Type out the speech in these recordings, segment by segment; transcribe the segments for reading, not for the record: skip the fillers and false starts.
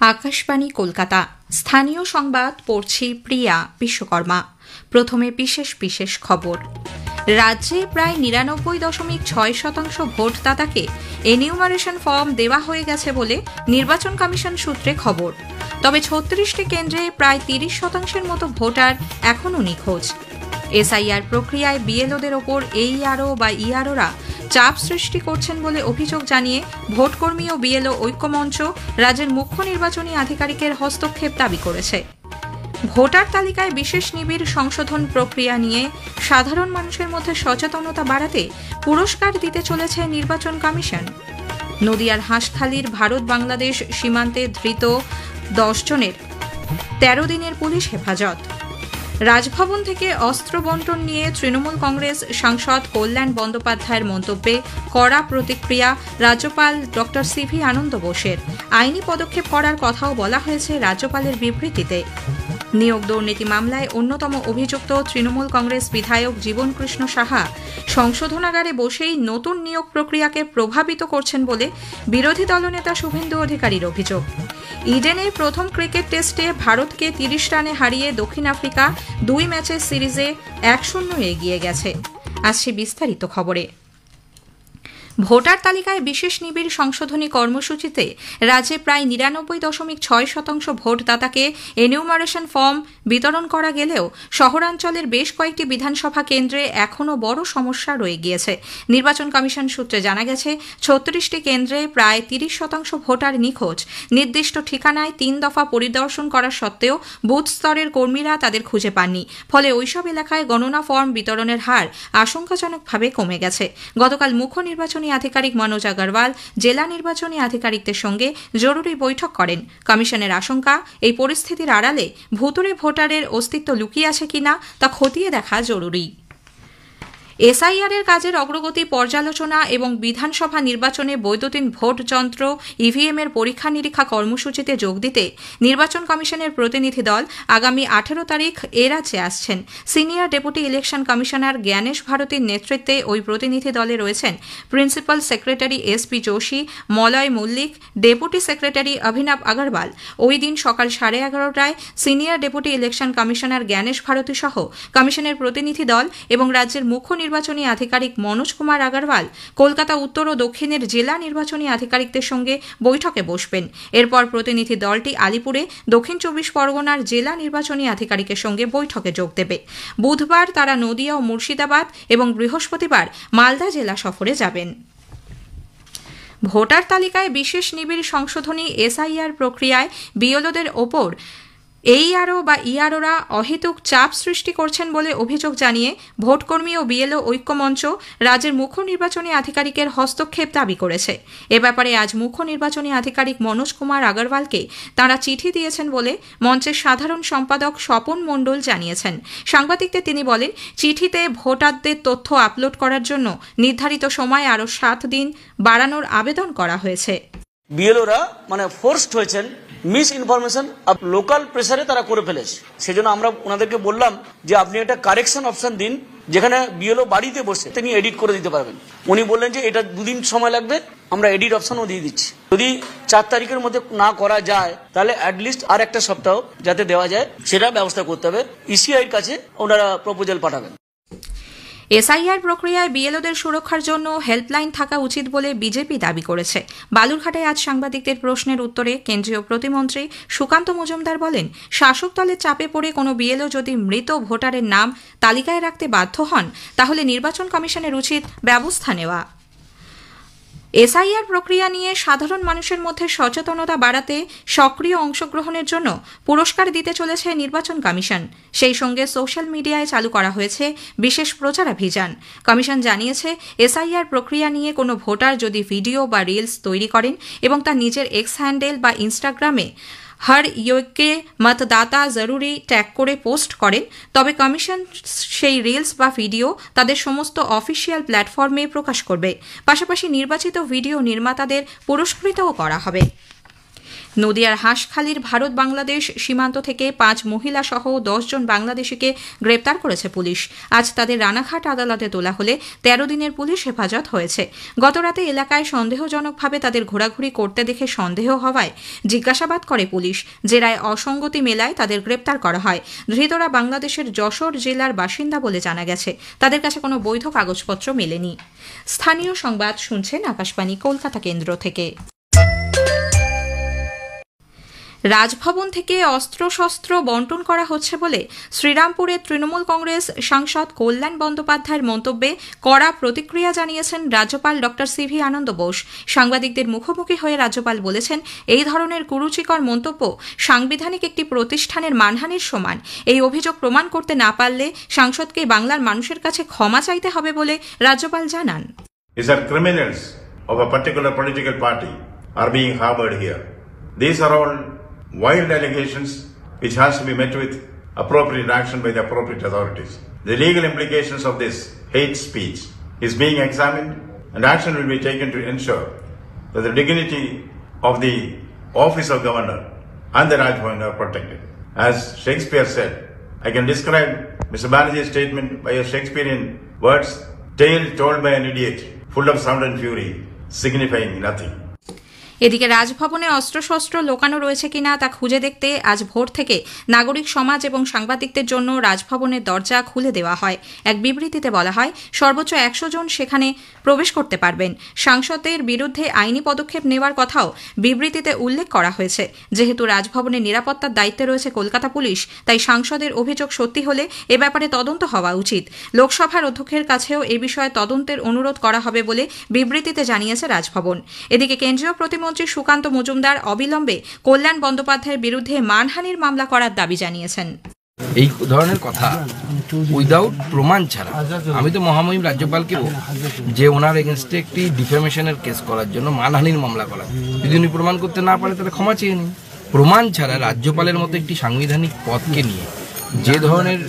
আকাশবাণী কলকাতা স্থানীয় সংবাদ পড়ছি প্রিয়া বিশ্বকর্মা। প্রথমে বিশেষ বিশেষ খবর। রাজ্যে প্রায় ৯৯.৬% ভোটদাতাকে এনিউমারেশন ফর্ম দেওয়া হয়ে গেছে বলে নির্বাচন কমিশন সূত্রে খবর। তবে ৩৬টি কেন্দ্রে প্রায় ৩০% মতো ভোটার এখনও নিখোঁজ। এসআইআর প্রক্রিয়ায় বিএলওদের ওপর এইআরও বা ইআরওরা চাপ সৃষ্টি করছেন বলে অভিযোগ জানিয়ে ভোটকর্মী ও বিএলও ঐক্যমঞ্চ রাজ্যের মুখ্য নির্বাচনী আধিকারিকের হস্তক্ষেপ দাবি করেছে। ভোটার তালিকায় বিশেষ নিবিড় সংশোধন প্রক্রিয়া নিয়ে সাধারণ মানুষের মধ্যে সচেতনতা বাড়াতে পুরস্কার দিতে চলেছে নির্বাচন কমিশন। নদিয়ার হাঁসখালির ভারত বাংলাদেশ সীমান্তে ধৃত 10 জনের 13 দিনের পুলিশ হেফাজত। রাজভবন থেকে অস্ত্র বণ্টন নিয়ে তৃণমূল কংগ্রেস সাংসদ কল্যাণ বন্দ্যোপাধ্যায়ের মন্তব্যে কড়া প্রতিক্রিয়া রাজ্যপাল ড সিভি আনন্দ বোসের। আইনি পদক্ষেপ করার কথাও বলা হয়েছে রাজ্যপালের বিবৃতিতে। নিয়োগ দুর্নীতি মামলায় অন্যতম অভিযুক্ত তৃণমূল কংগ্রেস বিধায়ক জীবন কৃষ্ণ সাহা সংশোধনাগারে বসেই নতুন নিয়োগ প্রক্রিয়াকে প্রভাবিত করছেন বলে বিরোধী দলনেতা শুভেন্দু অধিকারীর অভিযোগ। ইডেনে প্রথম ক্রিকেট টেস্টে ভারতকে ৩০ রানে হারিয়ে দক্ষিণ আফ্রিকা 2 ম্যাচের সিরিজে 1-0 এগিয়ে গেছে। আসছে বিস্তারিত খবরে। ভোটার তালিকায় বিশেষ নিবিড় সংশোধনী কর্মসূচিতে রাজ্যে প্রায় ৯৯.৬% ভোটদাতাকে এনিউমারেশন ফর্ম বিতরণ করা গেলেও শহরাঞ্চলের বেশ কয়েকটি বিধানসভা কেন্দ্রে এখনও বড় সমস্যা রয়ে গিয়েছে। নির্বাচন কমিশন সূত্রে জানা গেছে ৩৬টি কেন্দ্রে প্রায় ৩০% ভোটার নিখোঁজ। নির্দিষ্ট ঠিকানায় 3 দফা পরিদর্শন করা সত্ত্বেও বুথ স্তরের কর্মীরা তাদের খুঁজে পাননি। ফলে ওইসব এলাকায় গণনা ফর্ম বিতরণের হার আশঙ্কাজনকভাবে কমে গেছে। গতকাল মুখ্য নির্বাচনী আধিকারিক মনোজ আগরওয়াল জেলা নির্বাচনী আধিকারিকদের সঙ্গে জরুরি বৈঠক করেন। কমিশনের আশঙ্কা, এই পরিস্থিতির আড়ালে ভুতুড়ে ভোটারের অস্তিত্ব লুকিয়ে আছে কিনা তা খতিয়ে দেখা জরুরি। এসআইআর এর কাজের অগ্রগতি পর্যালোচনা এবং বিধানসভা নির্বাচনে বৈদ্যুতিন ভোট যন্ত্র ইভিএম এর পরীক্ষা নিরীক্ষা কর্মসূচিতে যোগ দিতে নির্বাচন কমিশনের প্রতিনিধি দল আগামী 18 তারিখ এ রাজ্যে আসছেন। Senior deputy election commissioner Gyanesh ভারতীর নেতৃত্বে ওই প্রতিনিধি দলে রয়েছেন principal secretary SP Joshi, Malay Mallick, deputy secretary Abhinav Agarwal. ওই দিন সকাল 11:30টায় senior deputy election commissioner Gyanesh Bharati সহ কমিশনের প্রতিনিধি দল এবং রাজ্যের মুখ্য নির্বাচনী আধিকারিক মনোজ কুমার আগরওয়াল কলকাতা উত্তর ও দক্ষিণের জেলা নির্বাচনী আধিকারিকদের সঙ্গে বৈঠকে বসবেন। এরপর প্রতিনিধি দলটি আলিপুরে দক্ষিণ 24 পরগনার জেলা নির্বাচনী আধিকারিকের সঙ্গে বৈঠকে যোগ দেবে। বুধবার তারা নদিয়া ও মুর্শিদাবাদ এবং বৃহস্পতিবার মালদা জেলা সফরে যাবেন। ভোটার তালিকায় বিশেষ নিবিড় সংশোধনী এসআইআর প্রক্রিয়ায় বিএলওদের ওপর এইআরও বা ইআরওরা অহেতুক চাপ সৃষ্টি করছেন বলে অভিযোগ জানিয়ে ভোটকর্মী ও বিএলও ঐক্যমঞ্চ রাজ্যের মুখ্য নির্বাচনী আধিকারিকের হস্তক্ষেপ দাবি করেছে। এ ব্যাপারে আজ মুখ্য নির্বাচনী আধিকারিক মনোজ কুমার আগরওয়ালকে তাঁরা চিঠি দিয়েছেন বলে মঞ্চের সাধারণ সম্পাদক স্বপন মণ্ডল জানিয়েছেন। সাংবাদিকদের তিনি বলেন, চিঠিতে ভোটারদের তথ্য আপলোড করার জন্য নির্ধারিত সময় আরও 7 দিন বাড়ানোর আবেদন করা হয়েছে। বিএলওরা ফোর্সড হয়েছেন, মিস ইনফরমেশন লোকাল প্রেসারে তারা করে ফেলেছে। সেজন্য আমরা ওনাদেরকে বললাম যে আপনি একটা কারেকশন অপশন দিন, যেখানে বিএলও বাড়িতে বসে তিনি এডিট করে দিতে পারবেন। উনি বললেন যে এটা 2 দিন সময় লাগবে, আমরা এডিট অপশনও দিয়ে দিচ্ছি। যদি 4 তারিখের মধ্যে না করা যায় তাহলে অ্যাটলিস্ট আর একটা সপ্তাহ যাতে দেওয়া যায় সেটা ব্যবস্থা করতে হবে। ইসিআইয়ের কাছে ওনারা প্রপোজাল পাঠাবেন। এসআইআর প্রক্রিয়ায় বিএলওদের সুরক্ষার জন্য হেল্পলাইন থাকা উচিত বলে বিজেপি দাবি করেছে। বালুরঘাটে আজ সাংবাদিকদের প্রশ্নের উত্তরে কেন্দ্রীয় প্রতিমন্ত্রী সুকান্ত মজুমদার বলেন, শাসক দলের চাপে পড়ে কোনো বিএলও যদি মৃত ভোটারের নাম তালিকায় রাখতে বাধ্য হন তাহলে নির্বাচন কমিশনের উচিত ব্যবস্থা নেওয়া। এসআইআর প্রক্রিয়া নিয়ে সাধারণ মানুষের মধ্যে সচেতনতা বাড়াতে সক্রিয় অংশগ্রহণের জন্য পুরস্কার দিতে চলেছে নির্বাচন কমিশন। সেই সঙ্গে সোশ্যাল মিডিয়ায় চালু করা হয়েছে বিশেষ প্রচারাভিযান। কমিশন জানিয়েছে, এসআইআর প্রক্রিয়া নিয়ে কোনো ভোটার যদি ভিডিও বা রিলস তৈরি করেন এবং তার নিজের এক্স হ্যান্ডেল বা ইনস্টাগ্রামে হর যোগ্য মতদাতা জরুরি ট্যাগ করে পোস্ট করেন, তবে কমিশন সেই রিলস বা ভিডিও তাদের সমস্ত অফিসিয়াল প্ল্যাটফর্মে প্রকাশ করবে। পাশাপাশি নির্বাচিত ভিডিও নির্মাতাদের পুরস্কৃতও করা হবে। নদিয়ার হাঁসখালির ভারত বাংলাদেশ সীমান্ত থেকে 5 মহিলা সহ 10 জন বাংলাদেশিকে গ্রেপ্তার করেছে পুলিশ। আজ তাদের রানাঘাট আদালতে তোলা হলে 13 দিনের পুলিশ হেফাজত হয়েছে। গতরাতে এলাকায় সন্দেহজনকভাবে তাদের ঘোরাঘুরি করতে দেখে সন্দেহ হওয়ায় জিজ্ঞাসাবাদ করে পুলিশ। জেরায় অসঙ্গতি মেলায় তাদের গ্রেপ্তার করা হয়। ধৃতরা বাংলাদেশের যশোর জেলার বাসিন্দা বলে জানা গেছে। তাদের কাছে কোনো বৈধ কাগজপত্র মেলেনি। স্থানীয় সংবাদ শুনছেন আকাশবাণী কলকাতা কেন্দ্র থেকে। রাজভবন থেকে অস্ত্রশস্ত্র বন্টন করা হচ্ছে বলে শ্রীরামপুরের তৃণমূল কংগ্রেস সাংসদ কল্যাণ বন্দ্যোপাধ্যায়ের মন্তব্যে কড়া প্রতিক্রিয়া জানিয়েছেন রাজ্যপাল ডক্টর সিভি আনন্দ বোস। সাংবাদিকদের মুখোমুখি হয়ে রাজ্যপাল বলেছেন, এই ধরনের কুরুচিকর মন্তব্য সাংবিধানিক একটি প্রতিষ্ঠানের মানহানির সমান। এই অভিযোগ প্রমাণ করতে না পারলে সাংসদকে বাংলার মানুষের কাছে ক্ষমা চাইতে হবে বলে রাজ্যপাল জানান। Criminals of a particular political party are being harbored here. These are all wild allegations which has to be met with appropriate action by the appropriate authorities. The legal implications of this hate speech is being examined and action will be taken to ensure that the dignity of the office of governor and the Raj Bhavan are protected. As Shakespeare said, I can describe Mr. Banerjee's statement by a Shakespearean words, tale told by an idiot, full of sound and fury, signifying nothing. এদিকে রাজভবনে অস্ত্রশস্ত্র লোকানো রয়েছে কিনা তা খুঁজে দেখতে আজ ভোর থেকে নাগরিক সমাজ এবং সাংবাদিকদের জন্য রাজভবনের দরজা খুলে দেওয়া হয়। এক বিবৃতিতে বলা হয়, সর্বোচ্চ 100 জন সেখানে প্রবেশ করতে পারবেন। সাংসদের বিরুদ্ধে আইনি পদক্ষেপ নেওয়ার কথাও বিবৃতিতে উল্লেখ করা হয়েছে। যেহেতু রাজভবনের নিরাপত্তার দায়িত্বে রয়েছে কলকাতা পুলিশ, তাই সাংসদের অভিযোগ সত্যি হলে এ ব্যাপারে তদন্ত হওয়া উচিত। লোকসভার অধ্যক্ষের কাছেও এ বিষয়ে তদন্তের অনুরোধ করা হবে বলে বিবৃতিতে জানিয়েছে রাজভবন। এদিকে কেন্দ্রীয় প্রতিমন্ত্রী সুকান্ত মজুমদার অবিলম্বে কল্যাণ বন্দ্যোপাধ্যায়ের বিরুদ্ধে মানহানির মামলা করার দাবি জানিয়েছেন। এই ধরনের কথা উইদাউট প্রমাণ ছাড়া আমি তো মহামহিম রাজ্যপালকে যে ওনার এগেনস্টে একটি ডিফেমেশনের কেস করার জন্য মানহানির মামলা করা, যদি উনি প্রমাণ করতে না পারে তাহলে ক্ষমা চেয়ে নিন। প্রমাণ ছাড়া রাজ্যপালের মতো একটি সাংবিধানিক পদকে নিয়ে যে ধরনের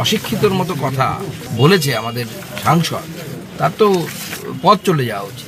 অশিক্ষিতর মতো কথা বলেছে আমাদের সাংসদ, তার তো পথ চলে যাওয়া উচিত।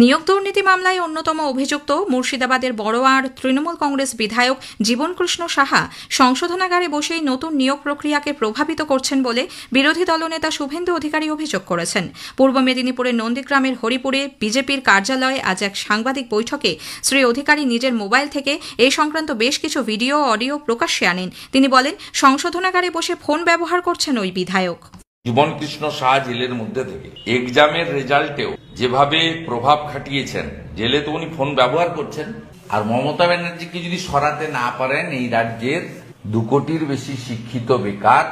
নিয়োগ দুর্নীতি মামলায় অন্যতম অভিযুক্ত মুর্শিদাবাদের বড়োয়ার তৃণমূল কংগ্রেস বিধায়ক জীবনকৃষ্ণ সাহা সংশোধনাগারে বসেই নতুন নিয়োগ প্রক্রিয়াকে প্রভাবিত করছেন বলে বিরোধী দলনেতা শুভেন্দু অধিকারী অভিযোগ করেছেন। পূর্ব মেদিনীপুরের নন্দীগ্রামের হরিপুরে বিজেপির কার্যালয়ে আজ এক সাংবাদিক বৈঠকে শ্রী অধিকারী নিজের মোবাইল থেকে এই সংক্রান্ত বেশ কিছু ভিডিও অডিও প্রকাশ্যে আনেন। তিনি বলেন, সংশোধনাগারে বসে ফোন ব্যবহার করছেন ওই বিধায়ক। জীবনকৃষ্ণ সাহা জেলের মধ্যে থেকে এক্সামের রেজাল্টেও যেভাবে প্রভাব খাটিয়েছেন, জেলে তো উনি ফোন ব্যবহার করছেন। আর মমতা ব্যানার্জিকে যদি সরাতে না পারেন, এই রাজ্যের 2 কোটির বেশি শিক্ষিত বেকার,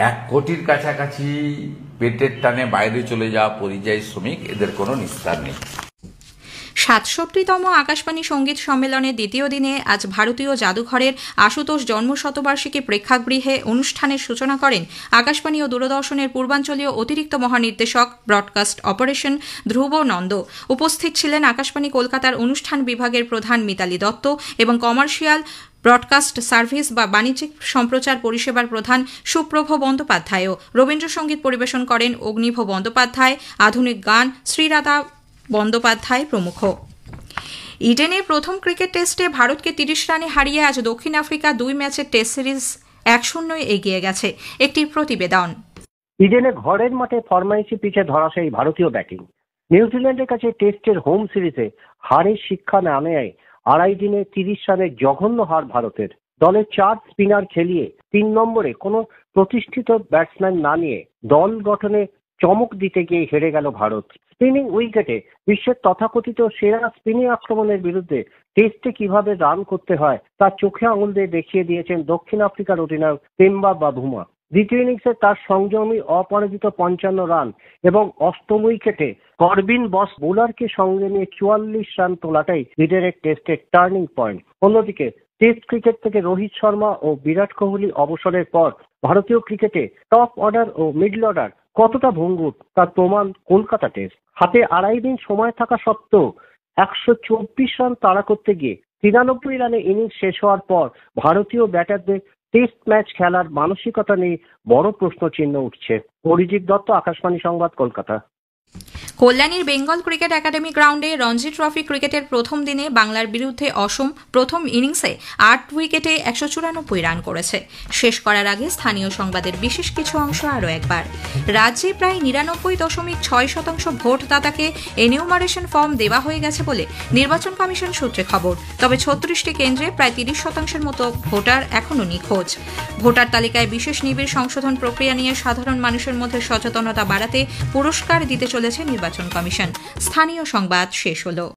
1 কোটির কাছাকাছি পেটের টানে বাইরে চলে যাওয়া পরিযায়ী শ্রমিক, এদের কোনো নিস্তার নেই। ৬৭তম আকাশবাণী সঙ্গীত সম্মেলনের দ্বিতীয় দিনে আজ ভারতীয় জাদুঘরের আশুতোষ জন্মশতবার্ষিকী প্রেক্ষাগৃহে অনুষ্ঠানের সূচনা করেন আকাশবাণী ও দূরদর্শনের পূর্বাঞ্চলীয় অতিরিক্ত মহানির্দেশক ব্রডকাস্ট অপারেশন ধ্রুব নন্দ। উপস্থিত ছিলেন আকাশবাণী কলকাতার অনুষ্ঠান বিভাগের প্রধান মিতালি দত্ত এবং কমার্শিয়াল ব্রডকাস্ট সার্ভিস বা বাণিজ্যিক সম্প্রচার পরিষেবার প্রধান সুপ্রভ বন্দ্যোপাধ্যায়ও। রবীন্দ্রসঙ্গীত পরিবেশন করেন অগ্নিভ বন্দ্যোপাধ্যায়, আধুনিক গান শ্রীরাধা বন্দ্যোপাধ্যায় প্রমুখ। ইডেনে প্রথম ক্রিকেট টেস্টে ভারতকে 30 রানে হারিয়ে আজ দক্ষিণ আফ্রিকা 2 ম্যাচের টেস্ট সিরিজ 1-0 এগিয়ে গেছে। একটি প্রতিবেদন। ইডেনে ঘরের মাঠে ফরমাইশি পিচে ধরাশায়ী ভারতীয় ব্যাটিং। নিউজিল্যান্ডের কাছে টেস্টের হোম সিরিজে হারের শিক্ষা না নেয় 2.5 দিনে 30 রানের জঘন্য হার ভারতের। দলের 4 স্পিনার খেলিয়ে 3 নম্বরে কোনো প্রতিষ্ঠিত ব্যাটসম্যান না নিয়ে দল গঠনে চমক দিতে গিয়ে হেরে গেল ভারত। স্পিনিং উইকেটে বিশ্বের তথাকথিত সেরা স্পিনিং আক্রমণের বিরুদ্ধে টেস্টে কিভাবে রান করতে হয় তা চোখে আঙুল দিয়ে দেখিয়ে দিয়েছেন দক্ষিণ আফ্রিকার অধিনায়ক তেম্বা বাভুমা। দ্বিতীয় ইনিংসে তার সংযমী অপরাজিত 55 রান এবং অষ্টম উইকেটে করবিন বস বোলারকে সঙ্গে নিয়ে 44 রান তোলাটাই লিডারের টেস্টের টার্নিং পয়েন্ট। অন্যদিকে টেস্ট ক্রিকেট থেকে রোহিত শর্মা ও বিরাট কোহলি অবসরের পর ভারতীয় ক্রিকেটে টপ অর্ডার ও মিডল অর্ডার কতটা ভঙ্গুর তার প্রমাণ কলকাতা টেস্ট। হাতে 2.5 দিন সময় থাকা সত্ত্বেও 124 রান তাড়া করতে গিয়ে 93 রানে ইনিংস শেষ হওয়ার পর ভারতীয় ব্যাটারদের টেস্ট ম্যাচ খেলার মানসিকতা নিয়ে বড় প্রশ্নচিহ্ন উঠছে। অরিজিৎ দত্ত, আকাশবাণী সংবাদ, কলকাতা। কল্যাণীর বেঙ্গল ক্রিকেট একাডেমি গ্রাউন্ডে রঞ্জি ট্রফি ক্রিকেটের প্রথম দিনে বাংলার বিরুদ্ধে অসম প্রথম ইনিংসে 8 উইকেটে 194 রান করেছে। শেষ করার আগে স্থানীয় সংবাদের বিশেষ কিছু অংশ আরও একবার। রাজ্যে প্রায় 99.6% ভোটদাতাকে এনিউমারেশন ফর্ম দেওয়া হয়ে গেছে বলে নির্বাচন কমিশন সূত্রে খবর। তবে 36টি কেন্দ্রে প্রায় 30% মতো ভোটার এখনও নিখোঁজ। ভোটার তালিকায় বিশেষ নিবিড় সংশোধন প্রক্রিয়া নিয়ে সাধারণ মানুষের মধ্যে সচেতনতা বাড়াতে পুরস্কার দিতে চলেছে নির্বাচন কমিশন। স্থানীয় সংবাদ শেষ হলো।